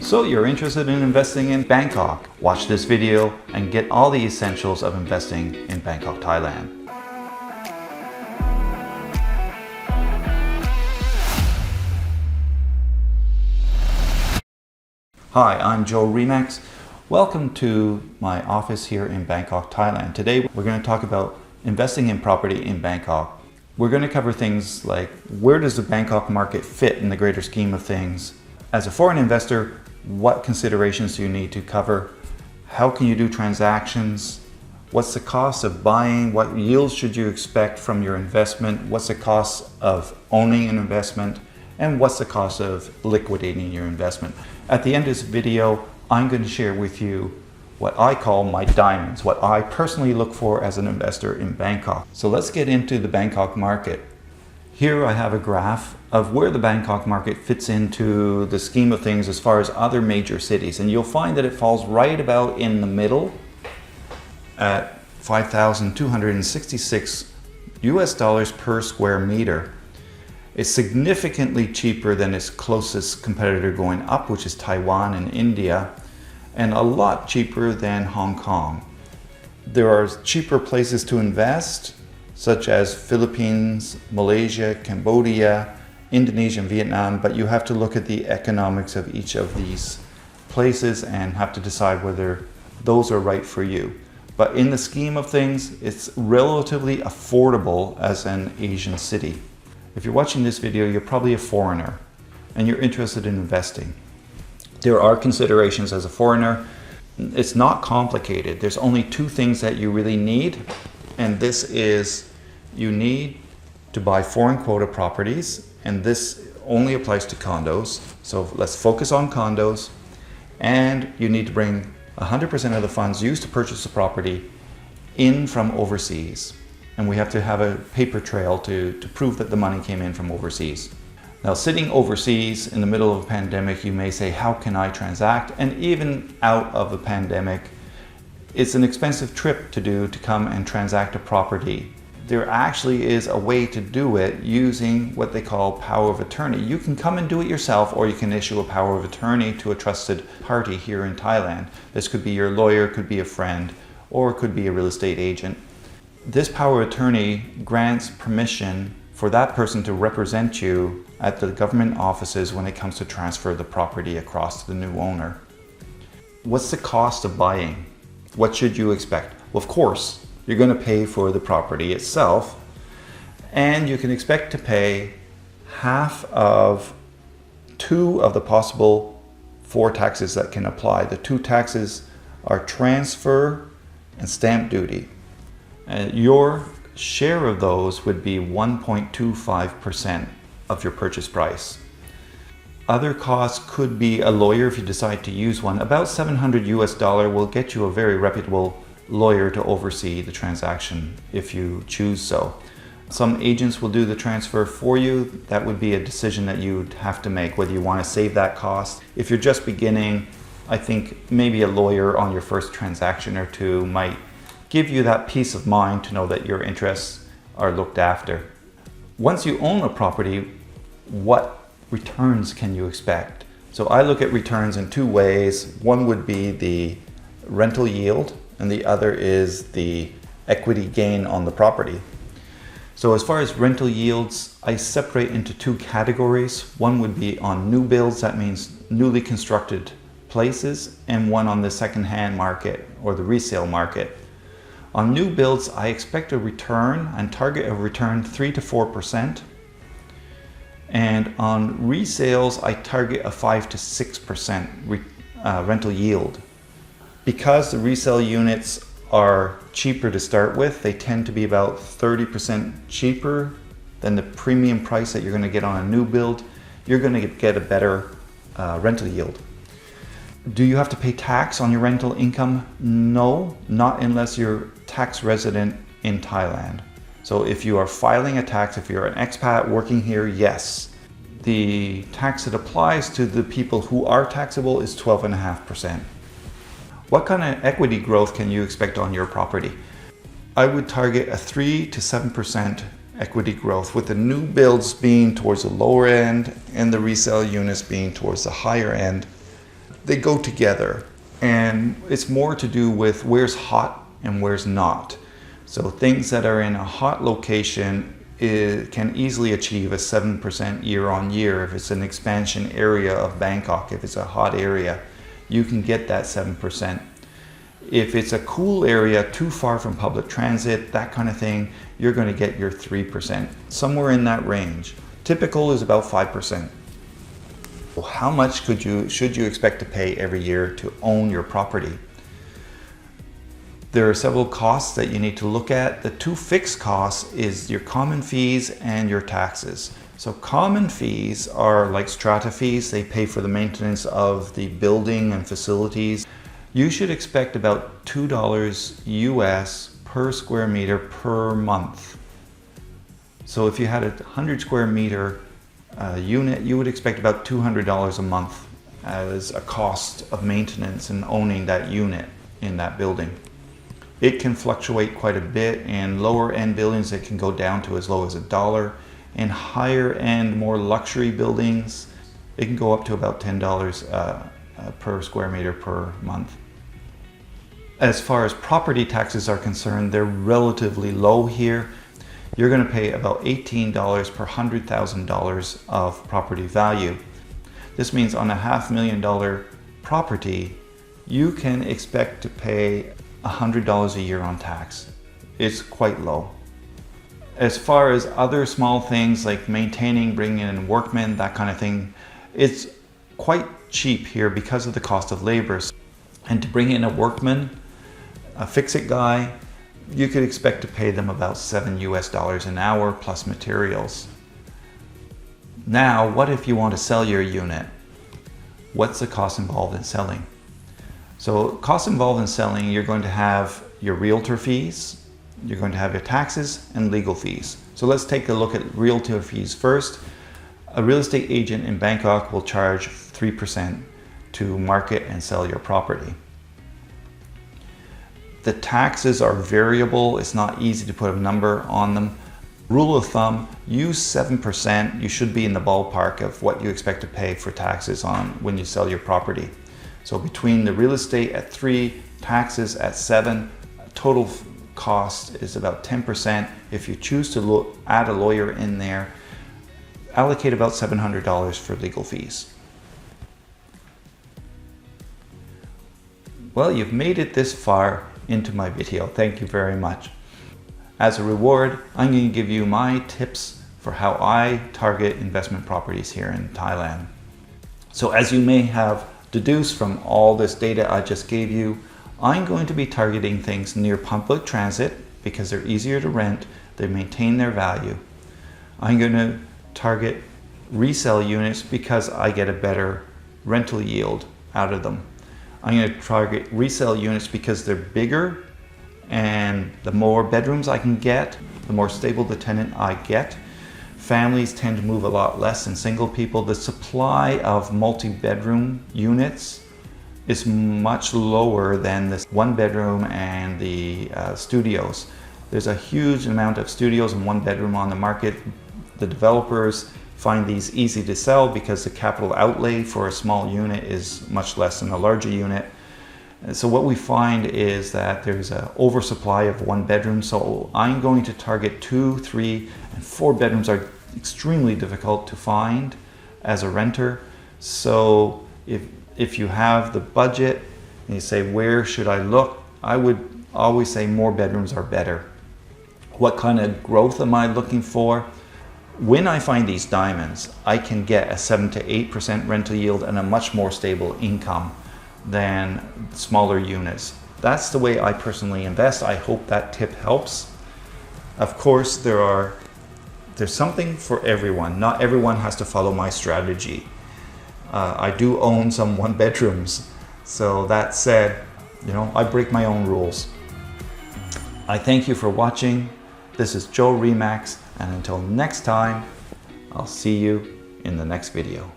So you're interested in investing in Bangkok? Watch this video and get all the essentials of investing in Bangkok, Thailand. Hi, I'm Gerald.Enright. Welcome to my office here in Bangkok, Thailand. Today we're going to talk about investing in property in Bangkok. We're going to cover things like where does the Bangkok market fit in the greater scheme of things? As a foreign investor, what considerations do you need to cover? How can you do transactions? What's the cost of buying? What yields should you expect from your investment? What's the cost of owning an investment? And what's the cost of liquidating your investment? At the end of this video, I'm going to share with you what I call my diamonds, what I personally look for as an investor in Bangkok. So let's get into the Bangkok market. Here I have a graph of where the Bangkok market fits into the scheme of things as far as other major cities. And you'll find that it falls right about in the middle at $5,266 US per square meter. It's significantly cheaper than its closest competitor going up, which is Taiwan and India, and a lot cheaper than Hong Kong. There are cheaper places to invest, such as Philippines, Malaysia, Cambodia, Indonesia, and Vietnam, but you have to look at the economics of each of these places and have to decide whether those are right for you. But in the scheme of things, it's relatively affordable as an Asian city. If you're watching this video, you're probably a foreigner and you're interested in investing. There are considerations as a foreigner. It's not complicated. There's only two things that you really need, and this is you need to buy foreign quota properties, and this only applies to condos. So let's focus on condos, and you need to bring 100% of the funds used to purchase the property in from overseas. And we have to have a paper trail to prove that the money came in from overseas. Now, sitting overseas in the middle of a pandemic, you may say, how can I transact? And even out of the pandemic, it's an expensive trip to do to come and transact a property. There actually is a way to do it using what they call power of attorney. You can come and do it yourself, or you can issue a power of attorney to a trusted party here in Thailand. This could be your lawyer, could be a friend, or it could be a real estate agent. This power of attorney grants permission for that person to represent you at the government offices when it comes to transfer the property across to the new owner. What's the cost of buying? What should you expect? Well, of course, you're going to pay for the property itself, and you can expect to pay half of two of the possible four taxes that can apply. The two taxes are transfer and stamp duty. Your share of those would be 1.25% of your purchase price. Other costs could be a lawyer if you decide to use one. About $700 US will get you a very reputable lawyer to oversee the transaction if you choose so. Some agents will do the transfer for you. That would be a decision that you'd have to make, whether you want to save that cost. If you're just beginning, I think maybe a lawyer on your first transaction or two might give you that peace of mind to know that your interests are looked after. Once you own a property, what returns can you expect? So I look at returns in two ways. One would be the rental yield, and the other is the equity gain on the property. So as far as rental yields, I separate into two categories. One would be on new builds, that means newly constructed places, and one on the second-hand market or the resale market. On new builds, I expect a return and target a return 3 to 4%. And on resales, I target a 5 to 6% rental yield. Because the resale units are cheaper to start with, they tend to be about 30% cheaper than the premium price that you're going to get on a new build. You're going to get a better rental yield. Do you have to pay tax on your rental income? No, not unless you're tax resident in Thailand. So if you are filing a tax, if you're an expat working here, yes. The tax that applies to the people who are taxable is 12.5%. What kind of equity growth can you expect on your property? I would target a 3 to 7% equity growth, with the new builds being towards the lower end and the resale units being towards the higher end. they go together, and it's more to do with where's hot and where's not. So things that are in a hot location can easily achieve a 7% year on year. If it's an expansion area of Bangkok, if it's a hot area, you can get that 7%. If it's a cool area too far from public transit, that kind of thing, you're going to get your 3%, somewhere in that range. Typical is about 5%. Well, how much should you expect to pay every year to own your property? There are several costs that you need to look at. The two fixed costs is your common fees and your taxes. So common fees are like strata fees. They pay for the maintenance of the building and facilities. You should expect about $2 US per square meter per month. So if you had a 100 square meter unit, you would expect about $200 a month as a cost of maintenance and owning that unit in that building. It can fluctuate quite a bit. In lower end buildings, it can go down to as low as $1. In higher end, more luxury buildings, it can go up to about $10 per square meter per month. As far as property taxes are concerned, they're relatively low here. You're going to pay about $18 per $100,000 of property value. This means on a $500,000 property, you can expect to pay $100 a year on tax. It's quite low. As far as other small things like maintaining, bringing in workmen, that kind of thing, it's quite cheap here because of the cost of labor. And to bring in a workman, a fix-it guy, you could expect to pay them about $7 US an hour plus materials. Now, what if you want to sell your unit? What's the cost involved in selling? So costs involved in selling, you're going to have your realtor fees, you're going to have your taxes and legal fees. So let's take a look at realtor fees first. A real estate agent in Bangkok will charge 3% to market and sell your property. The taxes are variable. It's not easy to put a number on them. Rule of thumb, use 7%. You should be in the ballpark of what you expect to pay for taxes on when you sell your property. So between the real estate at 3, taxes at 7, total cost is about 10%. If you choose to add a lawyer in there, allocate about $700 for legal fees. Well, you've made it this far into my video. Thank you very much. As a reward, I'm going to give you my tips for how I target investment properties here in Thailand. So as you may have deduced from all this data I just gave you, I'm going to be targeting things near public transit because they're easier to rent, they maintain their value. I'm going to target resale units because I get a better rental yield out of them. I'm going to target resale units because they're bigger, and the more bedrooms I can get, the more stable the tenant I get. Families tend to move a lot less than single people. The supply of multi-bedroom units is much lower than this one bedroom and the studios. There's a huge amount of studios and one bedroom on the market. The developers find these easy to sell because the capital outlay for a small unit is much less than a larger unit. And so what we find is that there's an oversupply of one bedroom. So I'm going to target 2, 3, and 4 bedrooms are extremely difficult to find as a renter. So if you have the budget and you say, where should I look? I would always say more bedrooms are better. What kind of growth am I looking for? When I find these diamonds, I can get a 7 to 8% rental yield and a much more stable income than smaller units. That's the way I personally invest. I hope that tip helps. Of course, there's something for everyone. Not everyone has to follow my strategy. I do own some one bedrooms. So that said, I break my own rules. I thank you for watching. This is Joe Remax, and until next time, I'll see you in the next video.